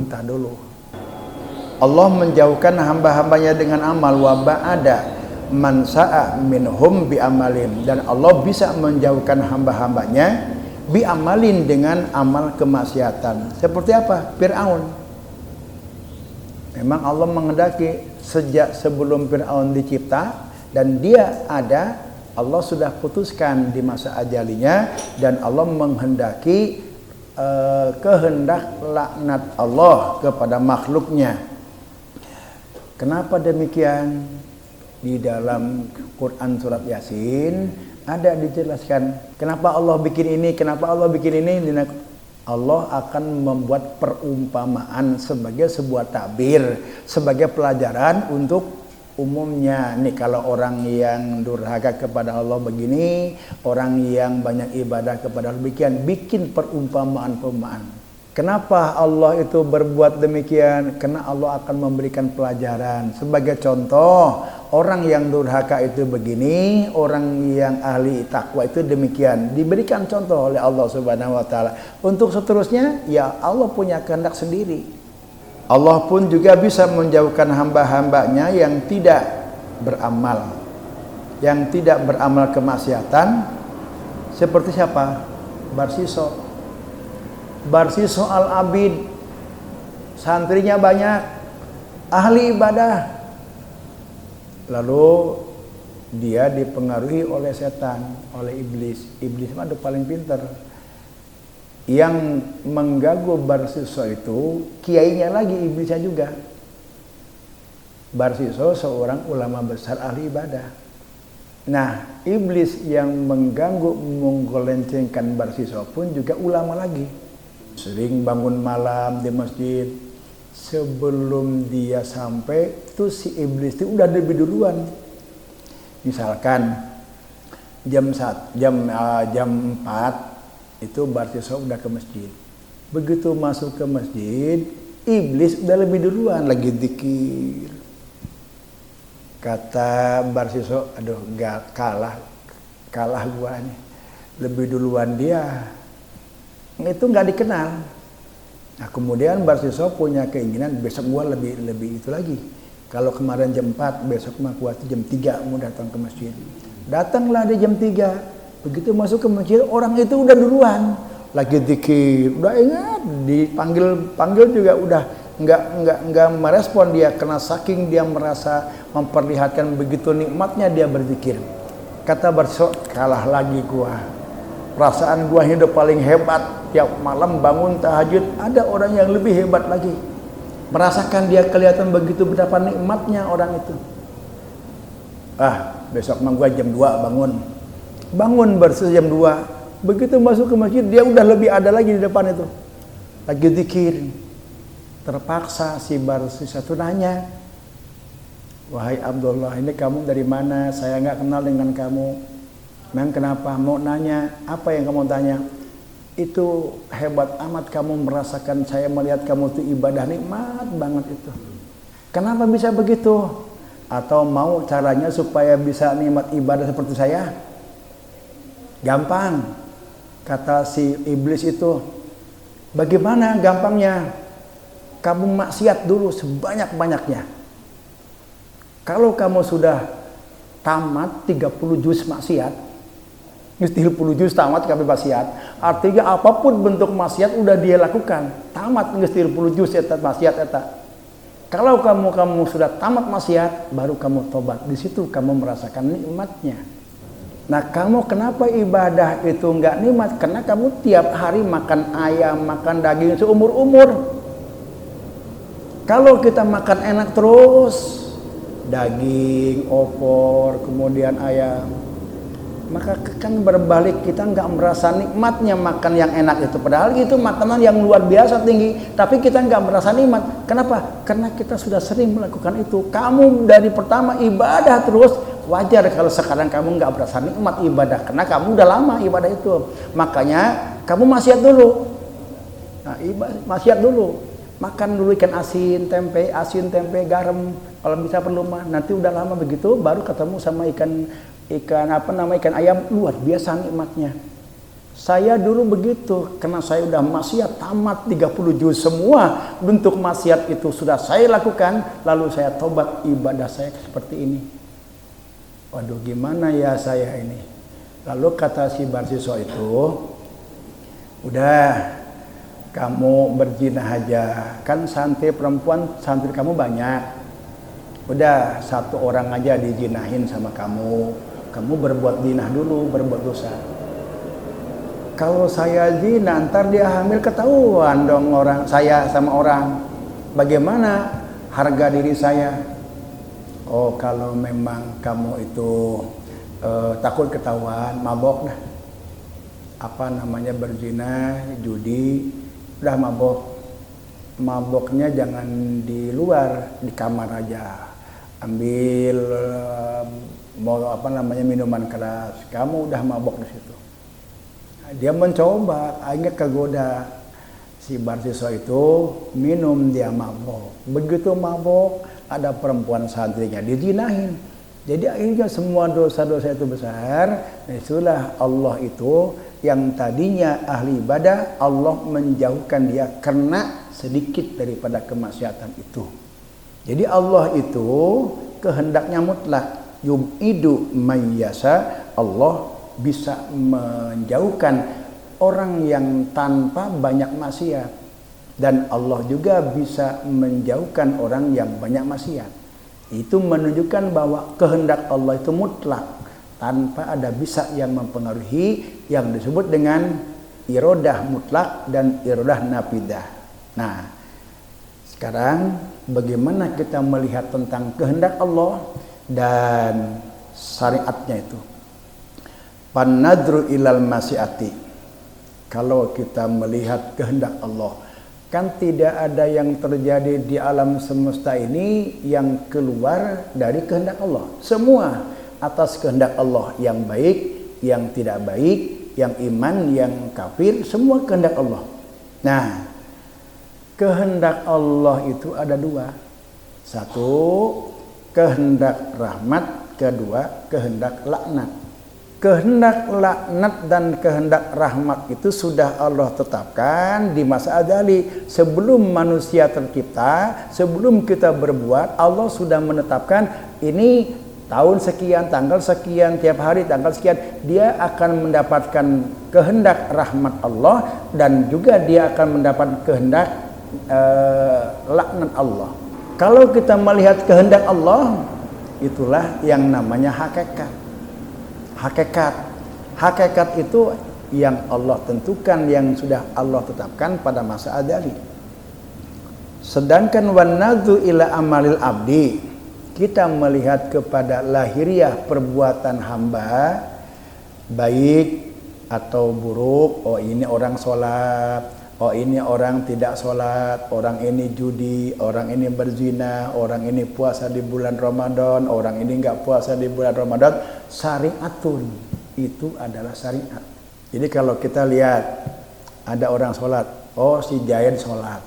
Allah menjauhkan hamba-hambanya dengan amal, wa ba'ada man sa'a minhum bi amalin, dan Allah bisa menjauhkan hamba-hambanya bi amalin dengan amal kemaksiatan. Seperti apa? Fir'aun. Memang Allah menghendaki sejak sebelum Fir'aun dicipta dan dia ada, Allah sudah putuskan di masa ajalinya dan Allah menghendaki kehendak laknat Allah kepada makhluknya. Kenapa demikian? Di dalam Quran surat Yasin ada dijelaskan kenapa Allah bikin ini, kenapa Allah bikin ini. Allah akan membuat perumpamaan sebagai sebuah tabir, sebagai pelajaran untuk umumnya. Nih, kalau orang yang durhaka kepada Allah begini, orang yang banyak ibadah kepada Allah bikin perumpamaan-perumpamaan. Kenapa Allah itu berbuat demikian? Karena Allah akan memberikan pelajaran. Sebagai contoh, orang yang durhaka itu begini, orang yang ahli takwa itu demikian. Diberikan contoh oleh Allah Subhanahu wa taala. Untuk seterusnya, ya Allah punya kehendak sendiri. Allah pun juga bisa menjauhkan hamba-hambanya yang tidak beramal, yang tidak beramal kemaksiatan. Seperti siapa? Barsiso al-Abid, santrinya banyak, ahli ibadah, lalu dia dipengaruhi oleh setan, oleh iblis. Iblis mah paling pintar. Yang mengganggu Barsiso itu kiainya lagi, iblisnya juga. Barsiso seorang ulama besar ahli ibadah. Nah, iblis yang mengganggu, menggelencengkan Barsiso pun juga ulama lagi. Sering bangun malam di masjid. Sebelum dia sampai, tuh si iblis itu udah lebih duluan. Misalkan jam 4 itu Barsisa udah ke masjid. Begitu masuk ke masjid, iblis udah lebih duluan lagi zikir. Kata Barsisa, aduh kalah gua nih. Lebih duluan dia. Itu nggak dikenal. Nah, kemudian Barsisa punya keinginan besok gua lebih itu lagi. Kalau kemarin jam 4, besok mah gua jam 3 mau datang ke masjid. Datanglah di jam 3. Begitu masuk ke masjid, orang itu udah duluan. Lagi zikir, udah ingat, dipanggil juga udah nggak merespon dia, karena saking dia merasa memperlihatkan begitu nikmatnya dia berzikir. Kata Barsisa, kalah lagi gua. Perasaan gua hidup paling hebat, tiap malam bangun tahajud, ada orang yang lebih hebat lagi. Merasakan dia kelihatan begitu betapa nikmatnya orang itu. Besok mah gua jam 2 bangun Barsisa jam 2. Begitu masuk ke masjid, dia udah lebih ada lagi di depan itu. Lagi zikir. Terpaksa si Barsisa itu nanya, "Wahai Abdullah, ini kamu dari mana? Saya nggak kenal dengan kamu." "Memang kenapa? Mau nanya, apa yang kamu tanya?" "Itu hebat amat kamu merasakan, saya melihat kamu itu ibadah nikmat banget itu. Kenapa bisa begitu? Atau mau caranya supaya bisa nikmat ibadah seperti saya?" "Gampang," kata si iblis itu. "Bagaimana gampangnya? Kamu maksiat dulu sebanyak-banyaknya. Kalau kamu sudah tamat 30 juz maksiat, 30 juz tamat kamu maksiat, artinya apapun bentuk maksiat udah dia lakukan, tamat 30 juz eta maksiat eta. Kalau kamu sudah tamat maksiat, baru kamu tobat. Di situ kamu merasakan nikmatnya. Nah, kamu kenapa ibadah itu nggak nikmat? Karena kamu tiap hari makan ayam, makan daging seumur-umur. Kalau kita makan enak terus, daging, opor, kemudian ayam, maka kan berbalik, kita nggak merasa nikmatnya makan yang enak itu. Padahal itu makanan yang luar biasa tinggi, tapi kita nggak merasa nikmat. Kenapa? Karena kita sudah sering melakukan itu. Kamu dari pertama ibadah terus, wajar kalau sekarang kamu nggak merasa nikmat ibadah, karena kamu udah lama ibadah itu. Makanya kamu maksiat dulu. Nah, maksiat dulu. Makan dulu ikan asin, tempe, garam, kalau bisa perlu mah. Nanti udah lama begitu, baru ketemu sama ikan ayam, luar biasa nikmatnya. Saya dulu begitu, karena saya udah maksiat tamat 30 juz, semua bentuk maksiat itu sudah saya lakukan, lalu saya tobat, ibadah saya seperti ini. Waduh, gimana ya saya ini? Lalu kata si Barsisa itu, "Udah, kamu berzina aja, kan santri perempuan, santri kamu banyak. Udah, satu orang aja dijinahin sama kamu. Kamu berbuat zina dulu, berbuat dosa. Kalau saya zina, ntar dia hamil, ketahuan dong orang saya sama orang. Bagaimana harga diri saya?" "Oh, kalau memang kamu itu takut ketahuan, mabok dah. Berzina, judi, udah mabok. Maboknya jangan di luar, di kamar aja. Ambil minuman keras. Kamu udah mabok di situ." Dia mencoba, akhirnya kegoda. Si Barsisa itu minum, dia mabok. Begitu mabok, ada perempuan santrinya dijinahin. Jadi akhirnya semua dosa-dosa itu besar. Nah, itulah Allah itu yang tadinya ahli ibadah, Allah menjauhkan dia karena sedikit daripada kemaksiatan itu. Jadi Allah itu kehendaknya mutlak, yub'idu mayyasa, Allah bisa menjauhkan orang yang tanpa banyak maksiat, dan Allah juga bisa menjauhkan orang yang banyak maksiat. Itu menunjukkan bahwa kehendak Allah itu mutlak, tanpa ada bisa yang mempengaruhi, yang disebut dengan irodah mutlak dan irodah nafidah. Nah, sekarang bagaimana kita melihat tentang kehendak Allah dan syariatnya itu? Panadru ilal masyiati. Kalau kita melihat kehendak Allah, kan tidak ada yang terjadi di alam semesta ini yang keluar dari kehendak Allah. Semua atas kehendak Allah, yang baik, yang tidak baik, yang iman, yang kafir, semua kehendak Allah. Nah, kehendak Allah itu ada dua. Satu, kehendak rahmat. Kedua, kehendak laknat. Kehendak laknat dan kehendak rahmat itu sudah Allah tetapkan di masa azali. Sebelum manusia tercipta, sebelum kita berbuat, Allah sudah menetapkan ini tahun sekian, tanggal sekian, tiap hari tanggal sekian, dia akan mendapatkan kehendak rahmat Allah, dan juga dia akan mendapat kehendak laknat Allah. Kalau kita melihat kehendak Allah, itulah yang namanya hakikat. Hakikat itu yang Allah tentukan, yang sudah Allah tetapkan pada masa azali. Sedangkan wanadzu ila amalil abdi, kita melihat kepada lahiriah perbuatan hamba, baik atau buruk. Oh, ini orang sholat, oh ini orang tidak sholat, orang ini judi, orang ini berzina, orang ini puasa di bulan Ramadan, orang ini enggak puasa di bulan Ramadan. Syariatun, itu adalah syariat. Jadi kalau kita lihat ada orang sholat, oh si Jayan sholat,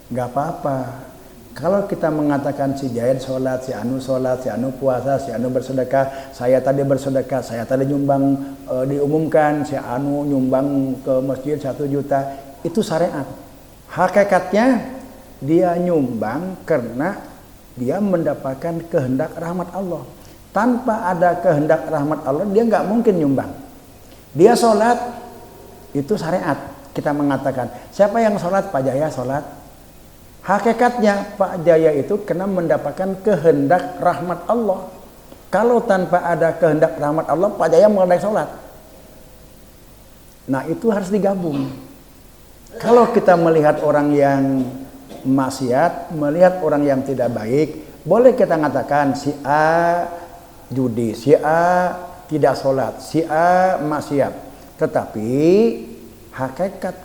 enggak apa-apa. Kalau kita mengatakan si Jayan sholat, si Anu puasa, si Anu bersedekah, saya tadi bersedekah, saya tadi nyumbang, diumumkan si Anu nyumbang ke masjid 1 juta, itu syariat. Hakikatnya dia nyumbang karena dia mendapatkan kehendak rahmat Allah. Tanpa ada kehendak rahmat Allah, dia nggak mungkin nyumbang. Dia sholat, itu syariat. Kita mengatakan, siapa yang sholat? Pak Jaya sholat. Hakikatnya Pak Jaya itu kena mendapatkan kehendak rahmat Allah. Kalau tanpa ada kehendak rahmat Allah, Pak Jaya mulai sholat. Nah, itu harus digabung. Kalau kita melihat orang yang maksiat, melihat orang yang tidak baik, boleh kita mengatakan si A judi, si A tidak sholat, si A maksiat. Tetapi hakikat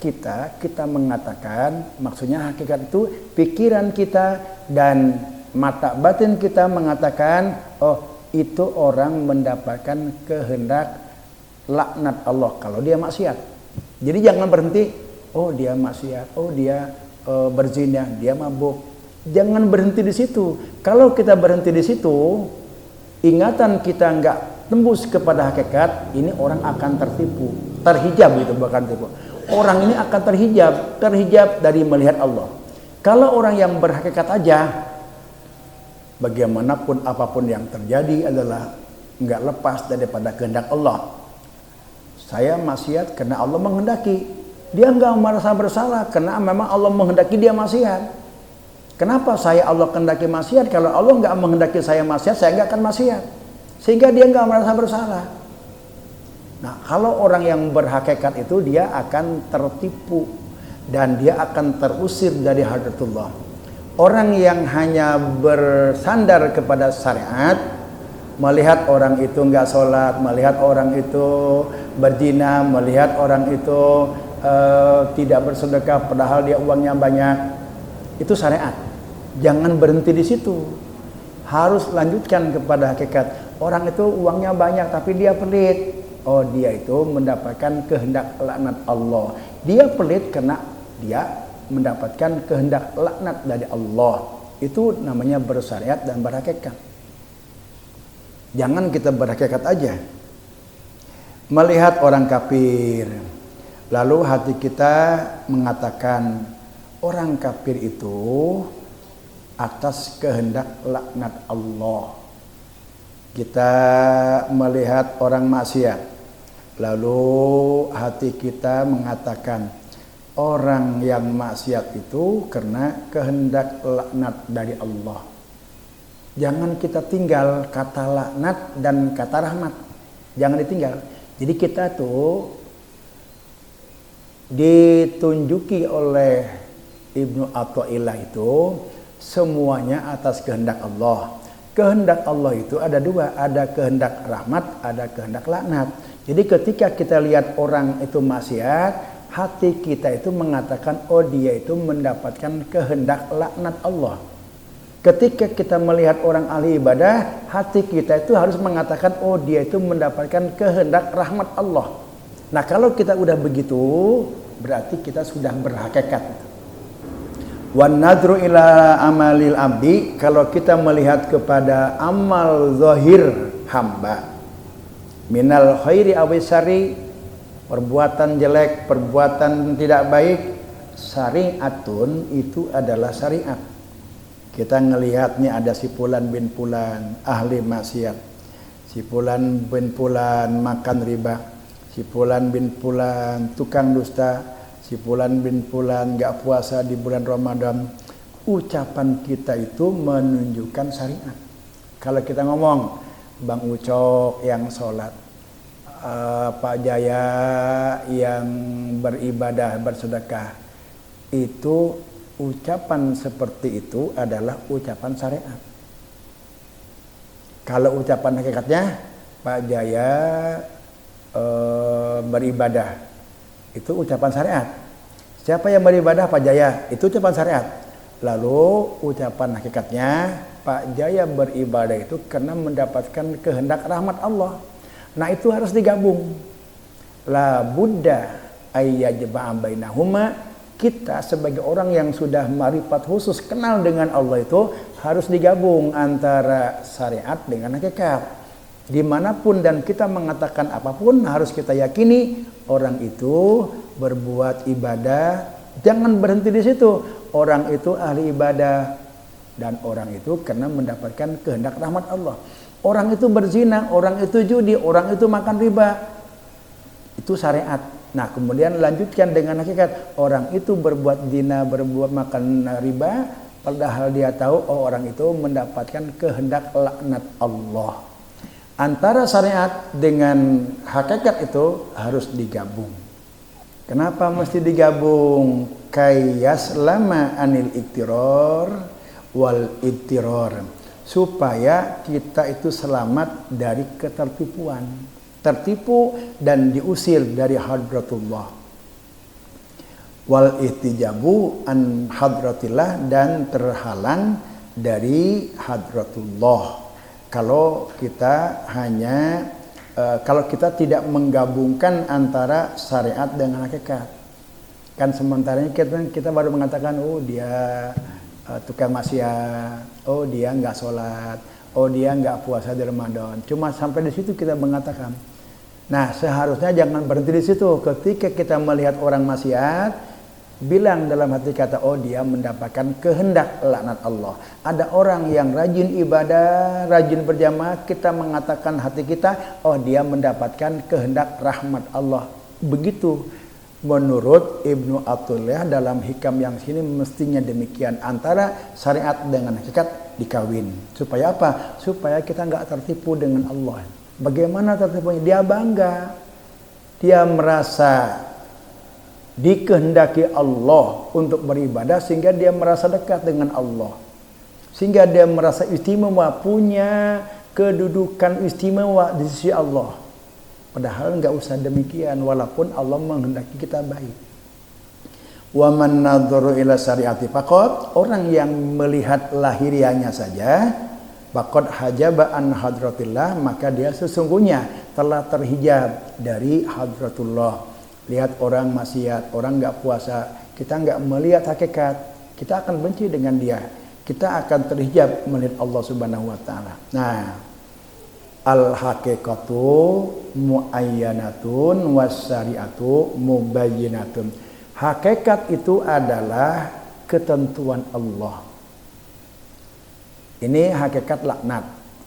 kita mengatakan, maksudnya hakikat itu pikiran kita dan mata batin kita mengatakan, oh itu orang mendapatkan kehendak laknat Allah kalau dia maksiat. Jadi jangan berhenti, oh dia maksiat, oh dia berzina, dia mabuk. Jangan berhenti di situ. Kalau kita berhenti di situ, ingatan kita enggak tembus kepada hakikat, ini orang akan tertipu, terhijab gitu, bahkan tipu. Orang ini akan terhijab dari melihat Allah. Kalau orang yang berhakikat aja, bagaimanapun apapun yang terjadi adalah enggak lepas daripada kehendak Allah. Saya maksiat karena Allah menghendaki. Dia enggak merasa bersalah karena memang Allah menghendaki dia maksiat. Kenapa saya Allah kehendaki maksiat? Kalau Allah enggak menghendaki saya maksiat, saya enggak akan maksiat. Sehingga dia enggak merasa bersalah. Nah, kalau orang yang berhakikat itu, dia akan tertipu dan dia akan terusir dari hadratullah. Orang yang hanya bersandar kepada syariat, melihat orang itu enggak sholat, melihat orang itu berzina, melihat orang itu tidak bersedekah padahal dia uangnya banyak, itu syariat. Jangan berhenti di situ, harus lanjutkan kepada hakikat. Orang itu uangnya banyak tapi dia pelit, oh dia itu mendapatkan kehendak laknat Allah. Dia pelit karena dia mendapatkan kehendak laknat dari Allah. Itu namanya bersyariat dan berhakikat. Jangan kita berhakikat aja, melihat orang kafir, lalu hati kita mengatakan orang kafir itu atas kehendak laknat Allah. Kita melihat orang maksiat, lalu hati kita mengatakan orang yang maksiat itu karena kehendak laknat dari Allah. Jangan kita tinggal kata laknat dan kata rahmat, jangan ditinggal. Jadi kita tuh ditunjuki oleh Ibnu Athaillah itu semuanya atas kehendak Allah. Kehendak Allah itu ada dua, ada kehendak rahmat, ada kehendak laknat. Jadi ketika kita lihat orang itu maksiat, hati kita itu mengatakan, oh dia itu mendapatkan kehendak laknat Allah. Ketika kita melihat orang ahli ibadah, hati kita itu harus mengatakan, oh dia itu mendapatkan kehendak rahmat Allah. Nah kalau kita udah begitu, berarti kita sudah berhakikat. Wan nadru ila amalil abdi, kalau kita melihat kepada amal zahir hamba, minal khairi awisari, perbuatan jelek, perbuatan tidak baik, syariatun itu adalah syariat. Kita ngelihat nih ada si Fulan bin Fulan ahli maksiat, si Fulan bin Fulan makan riba, si Fulan bin Fulan tukang dusta, si Fulan bin Fulan gak puasa di bulan Ramadan. Ucapan kita itu menunjukkan syariat. Kalau kita ngomong Bang Ucok yang sholat, Pak Jaya yang beribadah bersedekah, itu ucapan seperti itu adalah ucapan syariat. Kalau ucapan hakikatnya Pak Jaya beribadah, itu ucapan syariat. Siapa yang beribadah? Pak Jaya, itu ucapan syariat. Lalu ucapan hakikatnya Pak Jaya beribadah itu karena mendapatkan kehendak rahmat Allah. Nah itu harus digabung. La buddha ayyajma'a bainahuma. Kita sebagai orang yang sudah ma'rifat khusus kenal dengan Allah itu harus digabung antara syariat dengan hakikat. Dimanapun dan kita mengatakan apapun harus kita yakini orang itu berbuat ibadah. Jangan berhenti di situ. Orang itu ahli ibadah dan orang itu karena mendapatkan kehendak rahmat Allah. Orang itu berzina, orang itu judi, orang itu makan riba. Itu syariat. Nah kemudian lanjutkan dengan hakikat, orang itu berbuat zina, berbuat makan riba, padahal dia tahu oh orang itu mendapatkan kehendak laknat Allah. Antara syariat dengan hakikat itu harus digabung. Kenapa mesti digabung? Kayas lama anil iktiror wal ittiror, supaya kita itu selamat dari ketertipuan. Tertipu dan diusir dari hadratullah, wal ihtijabu an hadratillah, dan terhalang dari hadratullah. Kalau kita hanya kalau kita tidak menggabungkan antara syariat dengan hakikat, kan sementaranya kita baru mengatakan oh dia tukang maksiat, oh dia nggak sholat, oh dia nggak puasa di Ramadan. Cuma sampai di situ kita mengatakan. Nah seharusnya jangan berhenti di situ. Ketika kita melihat orang maksiat, bilang dalam hati kata, oh dia mendapatkan kehendak laknat Allah. Ada orang yang rajin ibadah, rajin berjamaah, kita mengatakan hati kita, oh dia mendapatkan kehendak rahmat Allah. Begitu menurut Ibnu Athaillah dalam hikam yang sini mestinya demikian. Antara syariat dengan hakikat dikawin. Supaya apa? Supaya kita nggak tertipu dengan Allah. Bagaimana tertipunya? Dia bangga, dia merasa dikehendaki Allah untuk beribadah sehingga dia merasa dekat dengan Allah, sehingga dia merasa istimewa, punya kedudukan istimewa di sisi Allah. Padahal nggak usah demikian, walaupun Allah menghendaki kita baik. Wa man nadharu ila syariati faqat, orang yang melihat lahiriahnya saja, faqad hajaba an hadratillah, maka dia sesungguhnya telah terhijab dari hadratullah. Lihat orang maksiat, orang nggak puasa, kita nggak melihat hakikat, kita akan benci dengan dia. Kita akan terhijab melihat Allah Subhanahu wa taala. Nah, al haqiqatu muayyanatun was syari'atu mubayyinatun. Hakikat itu adalah ketentuan Allah. Ini hakikat laknat,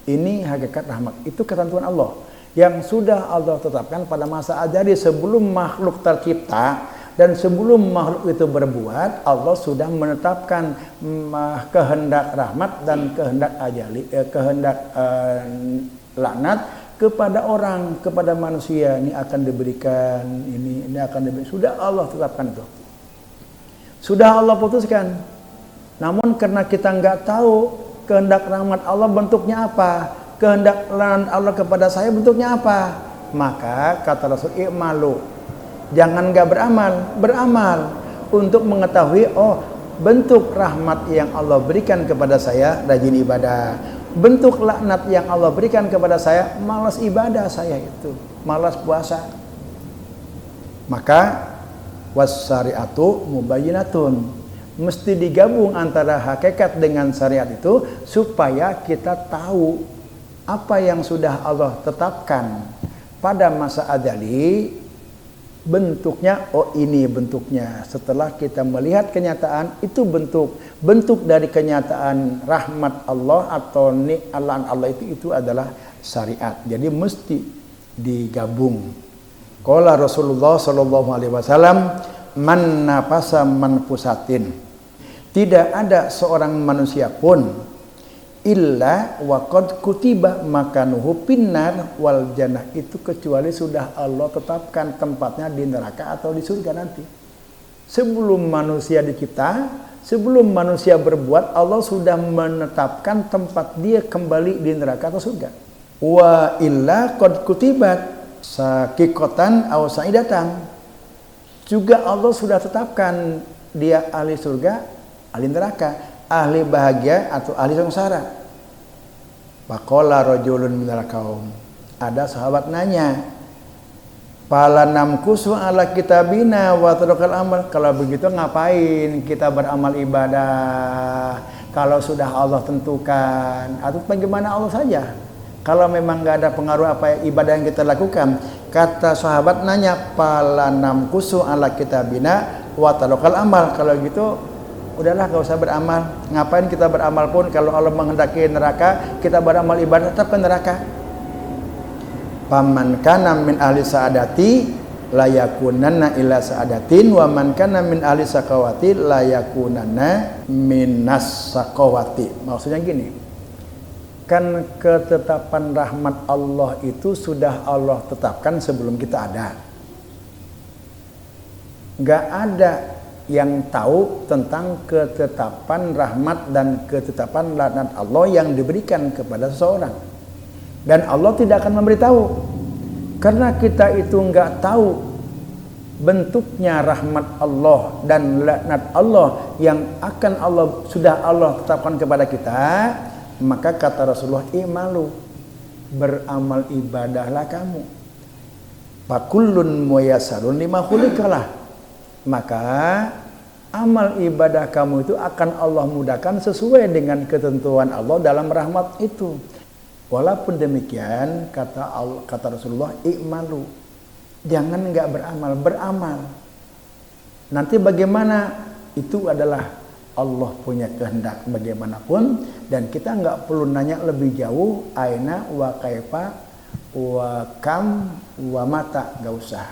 ini hakikat rahmat, itu ketentuan Allah yang sudah Allah tetapkan pada masa azali sebelum makhluk tercipta dan sebelum makhluk itu berbuat. Allah sudah menetapkan kehendak rahmat dan kehendak ajali, kehendak laknat kepada orang, kepada manusia. Ini akan diberikan, ini akan diberikan. Sudah Allah tetapkan itu, sudah Allah putuskan. Namun karena kita nggak tahu kehendak rahmat Allah bentuknya apa, kehendak laknat Allah kepada saya bentuknya apa, maka kata Rasul, i'malu, jangan nggak beramal, beramal untuk mengetahui oh bentuk rahmat yang Allah berikan kepada saya, rajin ibadah. Bentuk laknat yang Allah berikan kepada saya, malas ibadah saya itu, malas puasa. Maka was-syari'atu mubayyinatun, mesti digabung antara hakikat dengan syariat itu supaya kita tahu apa yang sudah Allah tetapkan pada masa azali. Bentuknya, oh ini bentuknya. Setelah kita melihat kenyataan, itu bentuk dari kenyataan rahmat Allah atau ni'alan Allah itu adalah syariat. Jadi mesti digabung. Qala Rasulullah sallallahu alaihi wasallam, man nafasa manfusatin. Tidak ada seorang manusia pun illa waqad kutiba makanuhu pinnar wal jannah, itu kecuali sudah Allah tetapkan tempatnya di neraka atau di surga nanti. Sebelum manusia dicipta, sebelum manusia berbuat, Allah sudah menetapkan tempat dia kembali di neraka atau surga. Wa illa qad kutibat saqiqatan aw sa'idatan, juga Allah sudah tetapkan dia ahli surga, ahli neraka, ahli bahagia atau ahli sengsara. Faqala rajulun minal qaum, ada sahabat nanya, "Fala namkusu ala kitabina wa tarkal amal." Kalau begitu ngapain kita beramal ibadah kalau sudah Allah tentukan? Atau bagaimana Allah saja? Kalau memang enggak ada pengaruh apa ibadah yang kita lakukan. Kata sahabat nanya, "Fala namkusu ala kitabina wa tarkal amal." Kalau gitu udahlah, gak usah beramal. Ngapain kita beramal pun kalau Allah menghendaki neraka, kita beramal ibadah tetap ke neraka. Paman kana min ahli sa'adati la yakunanna ila sa'adatin wa man kana min ahli sakawati la yakunanna minas sakawati. Maksudnya gini, kan ketetapan rahmat Allah itu sudah Allah tetapkan sebelum kita ada. Gak ada yang tahu tentang ketetapan rahmat dan ketetapan laknat Allah yang diberikan kepada seseorang, dan Allah tidak akan memberitahu karena kita itu nggak tahu bentuknya rahmat Allah dan laknat Allah yang akan sudah Allah tetapkan kepada kita. Maka kata Rasulullah, i'malu, beramal ibadahlah kamu, fakullun muyassarun lima khuliqalah. Maka amal ibadah kamu itu akan Allah mudahkan sesuai dengan ketentuan Allah dalam rahmat itu. Walaupun demikian, kata Rasulullah, i'malu, jangan enggak beramal. Nanti bagaimana, itu adalah Allah punya kehendak bagaimanapun, dan kita enggak perlu nanya lebih jauh aina wa kaifa wa kam wa mata, enggak usah.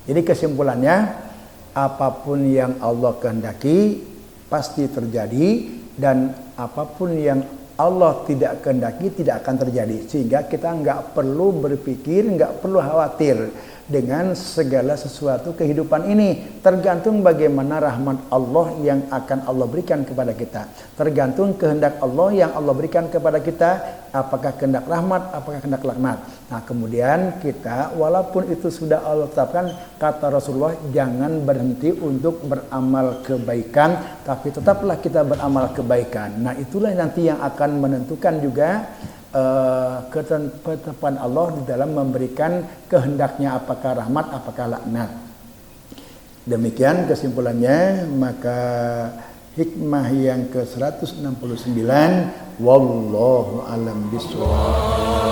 Jadi kesimpulannya, apapun yang Allah kehendaki pasti terjadi, dan apapun yang Allah tidak kehendaki tidak akan terjadi. Sehingga kita nggak perlu berpikir, nggak perlu khawatir dengan segala sesuatu kehidupan ini. Tergantung bagaimana rahmat Allah yang akan Allah berikan kepada kita. Tergantung kehendak Allah yang Allah berikan kepada kita, apakah kehendak rahmat, apakah kehendak laknat. Nah kemudian kita, walaupun itu sudah Allah tetapkan, kata Rasulullah, jangan berhenti untuk beramal kebaikan, tapi tetaplah kita beramal kebaikan. Nah itulah nanti yang akan menentukan juga ketetapan Allah di dalam memberikan kehendaknya, apakah rahmat, apakah laknat. Demikian kesimpulannya. Maka hikmah yang ke-169, wallahu alam bishawab.